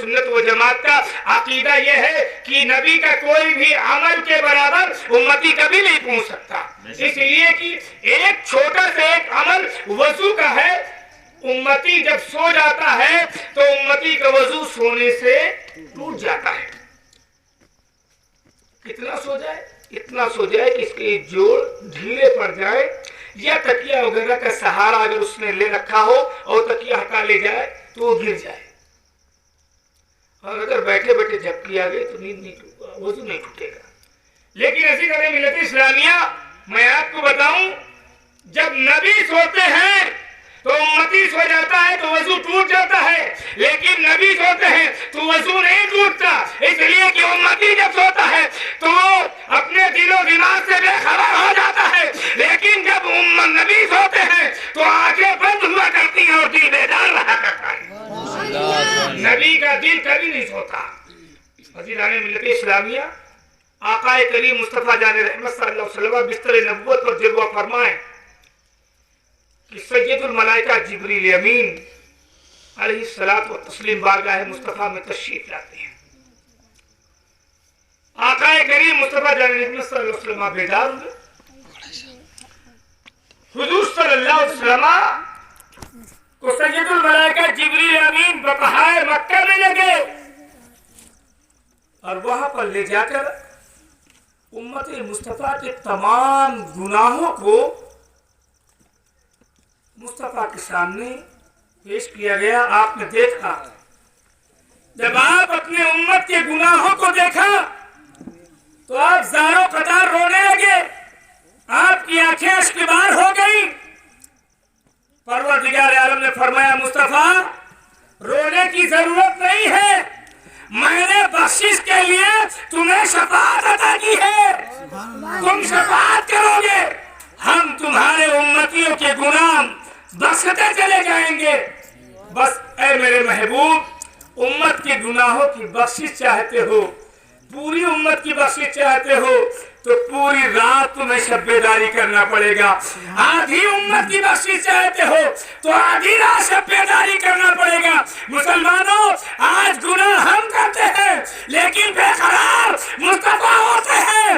सुन्नत व जमात का अकीदा ये है कि नबी का कोई भी अमल के बराबर उम्मती कभी नहीं पहुंच सकता, इसलिए कि एक छोटा से एक अमल वजू का है। उम्मती जब सो जाता है तो उम्मती का वजू सोने से टूट जाता है। कितना सो जाए? इतना सो जाए कि इसके जोड़ ढीले पड़ जाए, या तकिया वगैरह का सहारा अगर उसने ले रखा हो और तकिया हटा ले जाए तो वो गिर जाए, और अगर बैठे बैठे झपकी आ गई तो नींद नहीं टूटेगा, वजू नहीं टूटेगा। लेकिन ऐसी तरह मिलत इस्लामिया, मैं आपको बताऊं, जब नबी सोते हैं तो उम्मती सो जाता है तो वजू टूट जाता है, लेकिन नबी सोते हैं तो वजू नहीं टूटता, इसलिए कि उम्मती जब सोता है तो वो अपने दिलो दिमाग से बेखबर हो जाता है, लेकिन जब नबी सोते हैं तो आंखें बंद हुआ करती हैं और दिल बेदार रहा करता है। नबी का दिल कभी नहीं सोता। अज़ीज़ाने मिल्लत इस्लामिया, आक़ाए करीम मुस्तफ़ा जान रहमत सल्लल्लाहु अलैहि वसल्लम बिस्तर नबुव्वत पर जलवा फरमाए कि सय्यदुल मलाइका जिब्रील अमीन अलैहिस्सलातु व तस्लीम बारगाह मुस्तफ़ा में तशरीफ लाते हैं। आक़ाए करीम मुस्तफ़ा जान रहमत सल्लल्लाहु अलैहि वसल्लम बेदार हुए। हुजूर सल्लल्लाहु अलैहि वसल्लम को सय्यदुल मलाइका जिब्रील अमीन बपहाए मक्का में लगे और वहां पर ले जाकर उम्मत मुस्तफ़ा के तमाम गुनाहों को मुस्तफ़ा के सामने पेश किया गया। आपने देखा, जब आप अपने उम्मत के गुनाहों को देखा तो आप ज़ारो कतार रोने लगे, आपकी आंखें अश्कबार हो गई। परवरदिगार आलम ने फरमाया, मुस्तफ़ा रोने की जरूरत नहीं है, मैंने बख्शिश के लिए तुम्हें शफाअत अता की है, तुम शफाअत करोगे, हम तुम्हारे उम्मतियों के गुनाह बख्शते चले जाएंगे। बस ऐ मेरे महबूब, उम्मत के गुनाहों की बख्शिश चाहते हो, पूरी उम्मत की बख्शिश चाहते हो तो पूरी रात तुम्हें शब्बेदारी करना पड़ेगा। आधी उम्मत की बख्शिश चाहते हो तो आधी रात शब्बेदारी करना पड़ेगा। मुसलमानों, आज गुनाह हम करते हैं लेकिन बेकरार मुस्तफा होते हैं।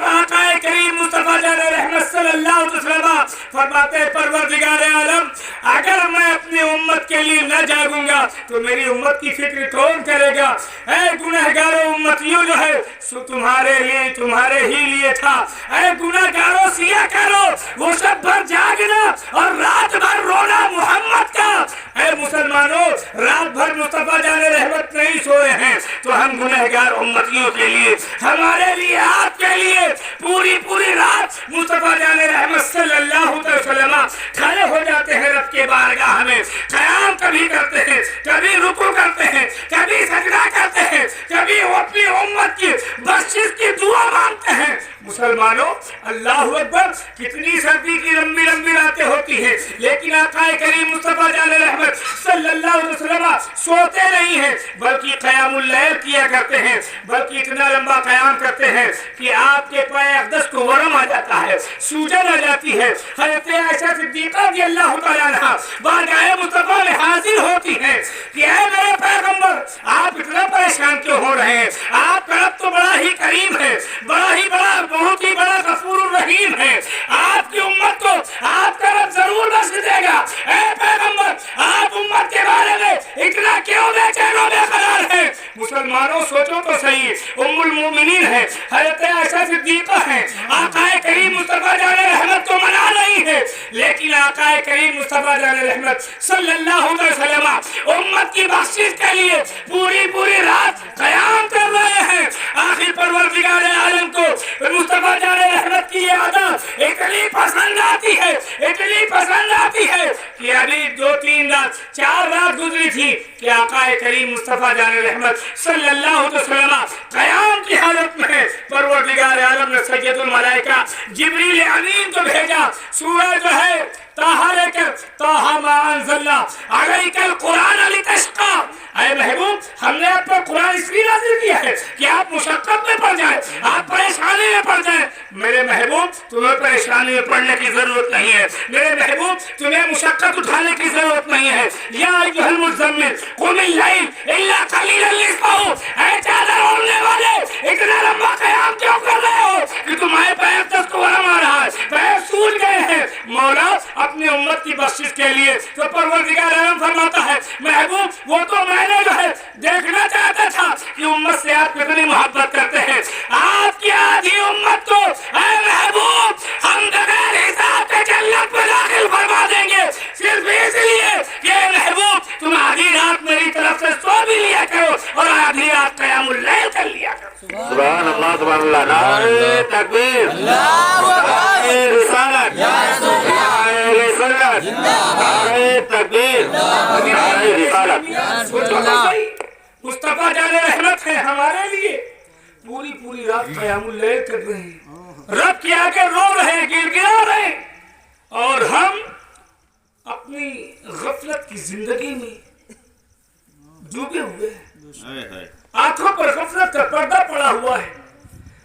आक़ाए करीम मुस्तफा जाने रहमत सल्लल्लाहु अलैहि वसल्लम फरमाते हैं, परवरदिगार आलम, अगर मैं अपनी उम्मत के लिए न जागूंगा तो मेरी उम्मत की फिक्र कौन करेगा? ऐ गुनहगारों उम्मतियों, जो है सो तुम्हारे लिए, तुम्हारे ही लिए था। ऐ गुनहगारों, सिया करो, वो सब भर जागना और रात भर रोना मोहम्मद का। ऐ मुसलमानों, रात भर मुस्तफा जाने रहमत नहीं सोए हैं तो हम गुनहगार उम्मतियों के लिए, हमारे लिए, आपके लिए पूरी पूरी रात मुस्तफा जाने रहमत सल्लल्लाहु अलैहि वसल्लम खड़े हो जाते हैं रब के बारगाह में। क़याम कभी करते हैं, कभी रुकू करते हैं, कभी सजदा करते हैं, कभी अपनी उम्मत की बख्शिश की दुआ मांगते हैं। मुसलमानों, अल्लाह अकबर, कितनी सर्दी की लंबी लंबी रातें होती हैं, लेकिन आक़ाए करीम मुस्तफा जाने रहमत सल्लल्लाहु अलैहि वसल्लम सोते नहीं हैं बल्कि क़यामुल लैल किया करते हैं, बल्कि इतना लंबा क़याम करते हैं कि आपके पाए अक़दस को वरम आ जाता है, सूजन आ जाती है। हज़रत आयशा सिद्दीक़ा रज़ियल्लाहु तआला अन्हा बारगाह मुस्तफा में हाजिर होती हैं कि ऐ मेरे पैगंबर, आप इतना परेशान क्यों हो रहे हैं? आपका रब तो बड़ा ही करीम है, बड़ा ही बड़ा, बहुत ही बड़ा गफूर रहीम है, आपकी उम्मत को आपका रब जरूर बख्श देगा। ऐ पैगंबर, आप उम्मत के बारे में इतना क्यों बेचैन और बेकरार हैं? मुसलमानों, सोचो तो सही, उम्मुल मोमिनीन है, हज़रत आयशा सिद्दीक़ा है, आक़ाए करीम मुस्तफा जाने रहमत को मना नहीं है, लेकिन आक़ाए करीम मुस्तफा जाने रहमत सल्लल्लाहु अलैहि वसल्लम उम्मत की बख्शिश के लिए पूरी पूरी रात क़याम कर रहे हैं। आखिर परवरदिगार आलम को मुस्तफा जाने रहमत की आदत इतनी पसंद आती है, इतनी पसंद आती है कि अभी 2-3 रात, 4 रात गुजरी थी कि आक़ाए करीम मुस्तफा जाने रहमत सल्लल्लाहु अलैहि वसल्लम क़याम की हालत में परवरदिगार आलम ने सय्यदुल मलाइका जिब्रील अमीन को भेजा। सूरज जो है ताहा लेकर, ताहा मा अंज़लना अलैकल कुरान लितश्क़ा, ऐ महबूब, हमने आप पर कुरान इसलिए नाज़िल किया है कि आप मुशक्क़त में पड़ जाए, आप परेशानी में पड़ जाए। मेरे महबूब, तुम्हें परेशानी में पड़ने की जरूरत नहीं है, मेरे महबूब, तुम्हें मुशक्क़त उठाने की जरूरत नहीं है। या अय्युहल मुज़्ज़म्मिल कुमिल लैल इल्ला क़लीला बख्शिश के लिए। तो परवरदिगार आलम फरमाता है महबूब वो तो मैंने जो है देखना चाहता था कि उम्मत से आप कितनी मोहब्बत करते हैं। आपकी आधी उम्मत को ऐ महबूब हम बगैर हिसाब के जन्नत में दाखिल फरमा देंगे, सिर्फ इसलिए कि महबूब तुम आधी रात मेरी तरफ से सो भी लिया करो और आधी रात क़यामुल लैल कर लिया करो। सुभान अल्लाह सुभान अल्लाह। नारे तकबीर, नारे रिसालत, नारे सुन्नत, नारे तकबीर, नारे रिसालत। मुस्तफा जाने रहमत है हमारे लिए, पूरी पूरी रात क़यामुल लैल कर रहे हैं, रब के आगे रो रहे हैं, गिड़गिड़ा रहे हैं, और हम अपनी गफलत की जिंदगी में डूबे हुए हैं। आंखों पर गफलत का पर्दा पड़ा हुआ है,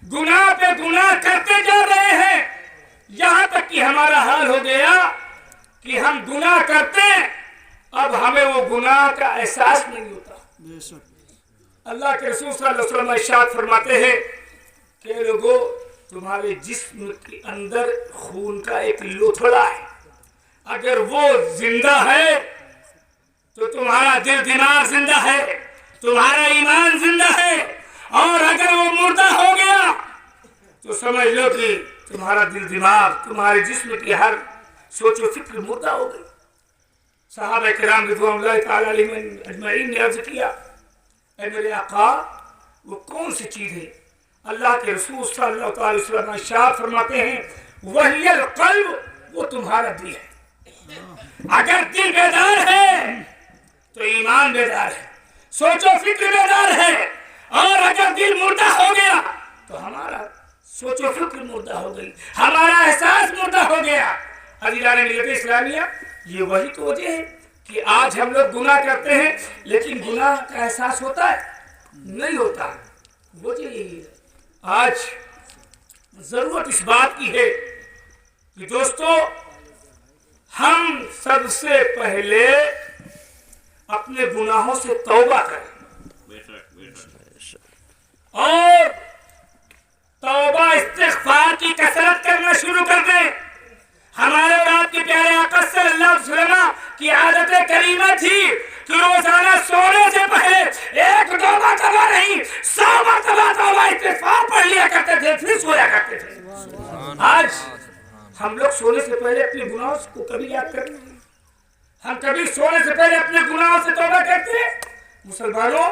गुनाह पे गुनाह करते जा रहे हैं, यहाँ तक कि हमारा हाल हो गया कि हम गुनाह करते हैं, अब हमें वो गुनाह का एहसास नहीं होता। अल्लाह के रसूल सल्लल्लाहु अलैहि वसल्लम इरशाद फरमाते हैं कि लोगों तुम्हारे जिस्म के अंदर खून का एक लोथड़ा है, अगर वो जिंदा है तो तुम्हारा दिल दिमाग जिंदा है, तुम्हारा ईमान जिंदा है, और अगर वो मुर्दा हो गया तो समझ लो कि तुम्हारा दिल दिमाग, तुम्हारे जिस्म की हर सोचो फिक्र मुर्दा हो गई। सहाबा किराम रिज़वानुल्लाहि तआला अलैहिम अजमईन ने अर्ज किया, ऐ मेरे आका वो कौन सी चीज है? अल्लाह के रसूल सल्लल्लाहु अलैहि वसल्लम इरशाद फरमाते हैं वहियल क़ल्ब, वो तुम्हारा दिल है। अगर दिल बेदार है तो ईमान बेदार है, सोचो फिक्र बेदार है, और अगर दिल मुर्दा हो गया तो हमारा सोचो फिक्र मुर्दा हो गई, हमारा एहसास मुर्दा हो गया। अज़ीज़ान मिल्लत इस्लामिया, ये वही तो वजह है कि आज हम लोग गुनाह करते हैं लेकिन गुनाह का एहसास होता है नहीं होता। वजह यही है। आज जरूरत इस बात की है कि दोस्तों हम सबसे पहले अपने गुनाहों से तौबा करें और तौबा इस्तिग़फ़ार की कसरत करना शुरू कर दें। हमारे और आपके प्यारे आका सल्लल्लाहु अलैहि वसल्लम की आदत करीमा थी कि रोजाना सोने से पहले एक दो मरतबा नहीं 100 मरतबा तौबा इस्तिग़फ़ार पढ़ लिया करते थे, फिर सोया करते थे। आज हम लोग सोने से पहले अपने गुनाहों को कभी याद करते हैं? हम कभी सोने से पहले अपने गुनाहों से तौबा करते हैं? मुसलमानों,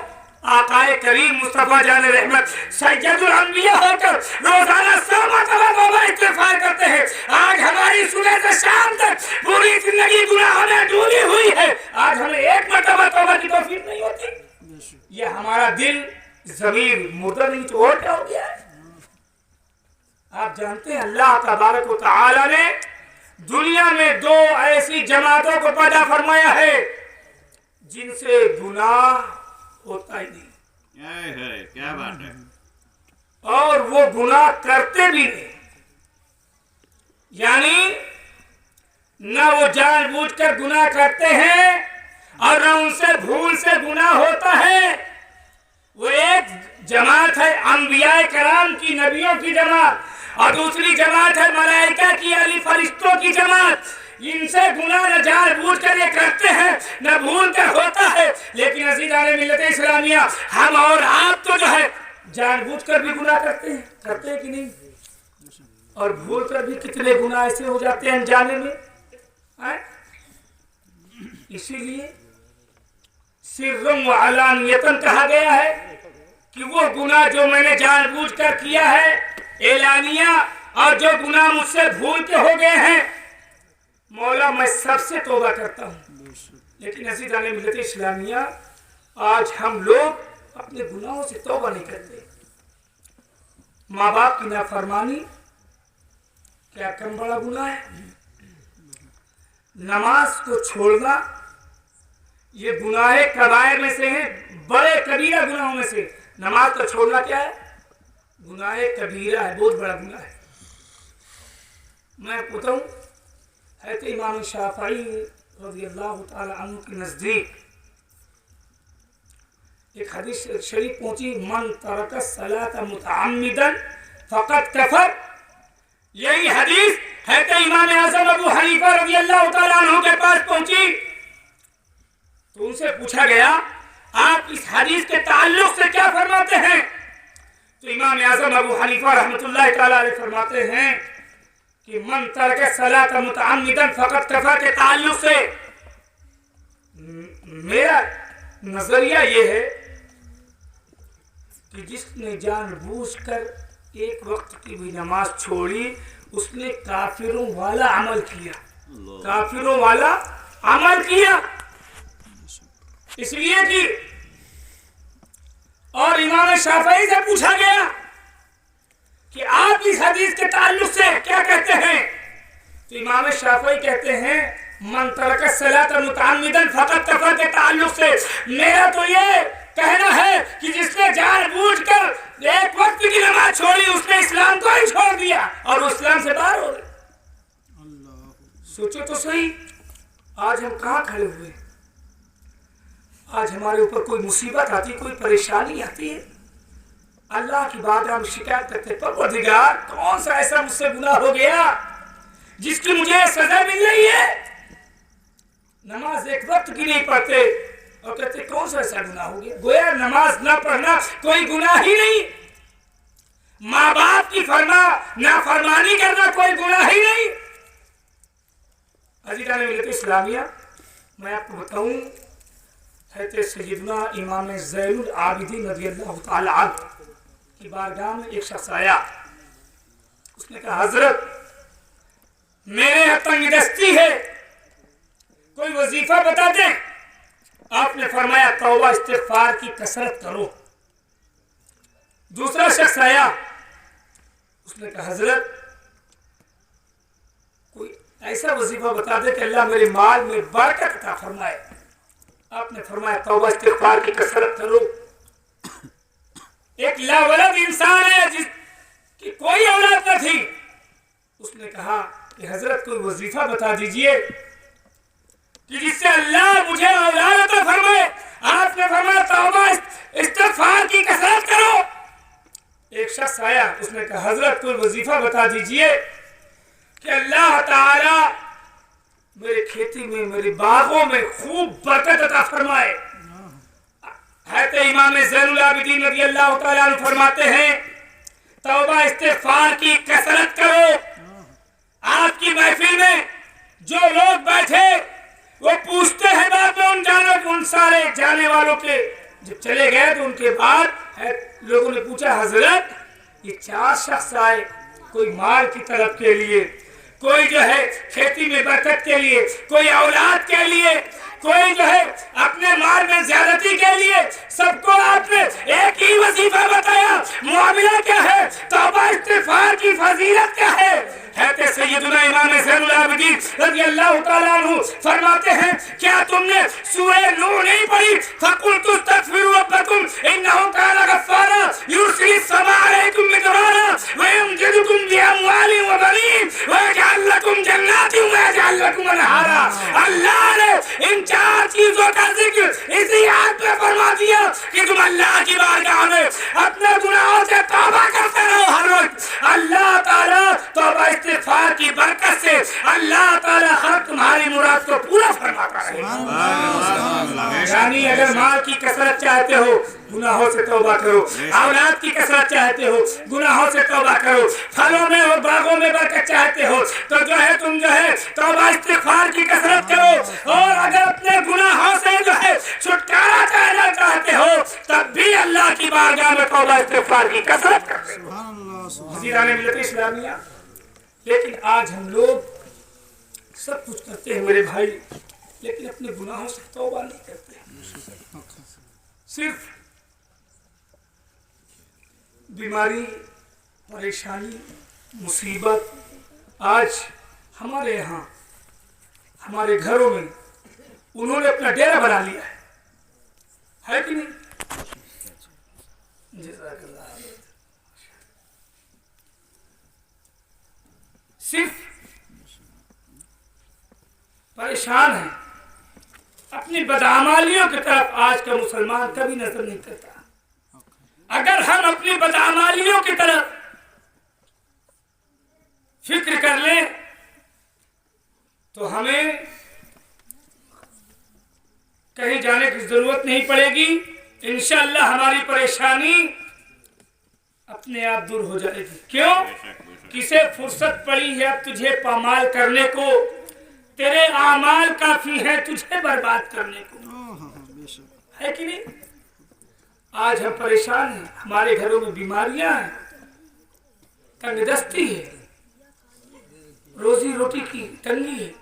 आकाए करीम मुस्तफा जाने रहमत सैयदुल अंबिया होकर रोजाना 100 मरतबा तौबा इस्तिग़फ़ार करते हैं। आज हमारी सुबह से शाम तक पूरी जिंदगी गुनाहों में डूबी हुई है, आज हमें एक मरतबा तौबा की तौफीक नहीं होती। ये हमारा दिल ज़मीर मुर्दा नहीं तो और क्या हो गया है? आप जानते हैं अल्लाह तबारक व तआला ने दुनिया में 2 ऐसी जमातों को पैदा फरमाया है जिनसे गुनाह होता ही नहीं। क्या बात है। और वो गुनाह करते भी नहीं, यानी न वो जानबूझकर गुनाह करते हैं और न उनसे भूल से गुनाह होता है। वो एक जमात है अंबियाए कराम की, नबियों की जमात, और दूसरी जमात है मलाइका की, अली फरिश्तों की जमात। इनसे गुनाह न जानबूझ कर ये करते हैं न भूल कर होता है। लेकिन अज़ीज़ान मिल्लत इस्लामिया, हम और आप तो जो है जानबूझ कर भी गुनाह करते हैं कि नहीं? और भूल कर भी कितने गुनाह ऐसे हो जाते हैं अनजाने में। इसीलिए सिर्रम व अलानियतन कहा गया है कि वो गुनाह जो मैंने जानबूझ कर किया है एलानिया, और जो गुनाह मुझसे भूल के हो गए हैं मौला मैं सबसे तौबा करता हूँ। लेकिन अज़ीज़ान मिल्लत इस्लामिया, आज हम लोग अपने गुनाहों से तौबा नहीं करते। माँ बाप की नाफरमानी क्या कम बड़ा गुनाह है? नमाज को छोड़ना ये गुनाह कबायर में से है, बड़े कबीरा गुनाहों में से। नमाज को छोड़ना क्या है? गुनाह कबीरा है, बहुत बड़ा गुनाह है। मैं बताऊं, है तो इमाम शाफई रज़ियल्लाहु ताला अन्हु के नज़दीक एक हदीस शरीफ पहुंची, मन तरक सलात मुतअम्मिदन फ़क़द कफ़र। यही हदीस है तो इमाम आज़म अबू हनीफा रज़ी अल्लाह तआला अन्हु के पास पहुंची तो उनसे पूछा गया आप इस हदीस के ताल्लुक से क्या फरमाते हैं। तो इमाम आज़म अबू हनीफा रहमतुल्लाह तआला अलैह फरमाते हैं कि मन तरक सलात मुतअम्मिदन फक़द कफ़ा के ताल्लुक से मेरा नजरिया ये है कि जिसने जानबूझकर एक वक्त की भी नमाज छोड़ी उसने काफिरों वाला अमल किया, काफिरों वाला अमल किया। इसलिए कि और इमाम शाफई से पूछा गया कि आप इस हदीस के ताल्लुक से क्या कहते हैं। तो इमाम शाफई कहते हैं मन तरक सलात मुतअम्मिदन फक़द कफ़र के ताल्लुक से मेरा तो ये कहना है कि जिसने जानबूझकर एक वक्त की नमाज छोड़ी उसने इस्लाम को ही छोड़ दिया और वो इस्लाम से बाहर हो गए। सोचो तो सही, आज हम कहाँ खड़े हुए। आज हमारे ऊपर कोई मुसीबत आती, कोई परेशानी आती है, अल्लाह की बात हम शिकायत करते परवरदिगार कौन सा ऐसा मुझसे गुनाह हो गया जिसकी मुझे सजा मिल रही है। नमाज एक वक्त की नहीं पढ़ते और कहते कौन सा ऐसा गुनाह हो गया। गोया नमाज ना पढ़ना कोई गुनाह ही नहीं, माँ बाप की नाफरमानी करना कोई गुनाह ही नहीं। अज़ीज़ान मिल्लत इस्लामिया, मैं आपको बताऊं हज़रत सय्यदना इमाम ज़ैनुल आबिदीन रज़ियल्लाहु तआला अन्हु की बारगाह में एक शख्स आया। उसने कहा हजरत मेरे यहाँ तंगदस्ती है, कोई वजीफा बता दें। आपने फरमाया तौबा इस्तिग़फ़ार की कसरत करो। दूसरा शख्स आया, उसने कहा हजरत कोई ऐसा वजीफा बता दे कि अल्लाह मेरे माल में बरकत अता फरमाए। आपने फरमाया तौबा इस्तिग़फ़ार की कसरत करो। एक लावलद इंसान है जिसकी कोई औलाद न थी, उसने कहा कि हजरत कोई वजीफा बता दीजिए कि जिससे अल्लाह मुझे औलाद अता फरमाए। आपने फरमाया तौबा इस्तिग़फ़ार की कसरत करो। एक शख्स आया, उसने कहा हजरत कोई वजीफा बता दीजिए कि अल्लाह ताला मेरे खेती में, मेरे बागों में खूब बरकत अता फरमाए। है तो इमाम ज़ैनुल आबिदीन रज़ियल्लाहु तआला अन्हु फरमाते हैं तौबा इस्तिग़फ़ार की कसरत करो। आपकी महफिल में जो लोग बैठे वो पूछते हैं बाद में उन सारे जाने वालों के, जब चले गए तो उनके बाद लोगों ने पूछा हजरत ये 4 शख्स आए, कोई माल की तलब के लिए, कोई जो है खेती में बरकत के लिए, कोई औलाद के लिए, कोई जो है अपने माल में ज्यादती के लिए, सबको आपने एक ही वजीफा बताया। मुआमिला क्या है, तौबा इस्तिग़फ़ार की फजीलत क्या है। तो सय्यदना इमाम ज़ैनुल आबिदीन रज़ियल्लाहु तआला अन्हु फरमाते हैं क्या तुमने सूरह नूह नहीं पढ़ी। फ़क़ुल्तु अस्तग़फ़िरू रब्बकुम इन्नहु कान गफ़्फ़ारा युरसिलिस समा अलैकुम मिदरारा व यमदिदकुम बिअमवालिन व बनीन व यजअल लकुम जन्नातिन व यजअल लकुम अनहारा। अल्लाह ने इन 4 चीजों का जिक्र इसी आयत में फरमा दिया कि तुम अल्लाह की बारगाह में अपने गुनाहों से तौबा करते रहो हर वक्त। अल्लाह ताला तौबा इस्तिग़फ़ार की बरकत से अल्लाह ताला हर तुम्हारी मुराद को पूरा फरमाता है। यानी अगर माल की कसरत चाहते हो गुनाहों से तौबा करो, औलाद की कसरत चाहते हो गुनाहों से तौबा करो, फलों में और बागों में बरकत चाहते हो तो जो है तुम जो है तौबा इस्तिग़फ़ार की कसरत करो। और अगर अपने गुनाहों से जो है छुटकारा चाहना चाहते हो तब भी अल्लाह की बारगाह में तौबा इस्तिग़फ़ार की कसरत करो। अज़ीज़ान मिल्लत इस्लामिया, लेकिन आज हम लोग सब कुछ करते हैं मेरे भाई, लेकिन अपने गुनाहों से तौबा नहीं करते। सिर्फ बीमारी, परेशानी, मुसीबत आज हमारे यहाँ हमारे घरों में उन्होंने अपना डेरा बना लिया है कि नहीं। सिर्फ परेशान है, अपनी बदआमालियों की तरफ आज का मुसलमान कभी नजर नहीं करता। अगर हम अपनी बदआमालियों की तरफ फिक्र कर लें تو ہمیں کہیں جانے کی ضرورت نہیں پڑے گی. انشاءاللہ ہماری پریشانی اپنے آپ دور ہو جائے گی. کیوں؟ کسے فرصت پڑی ہے اب تجھے پامال کرنے کو؟ تیرے اعمال کافی ہیں تجھے برباد کرنے کو. ہے کہ نہیں؟ آج ہم پریشان ہیں، ہمارے گھروں میں بیماریاں ہیں، تنگ دستی ہے، روزی روٹی کی تنگی ہے.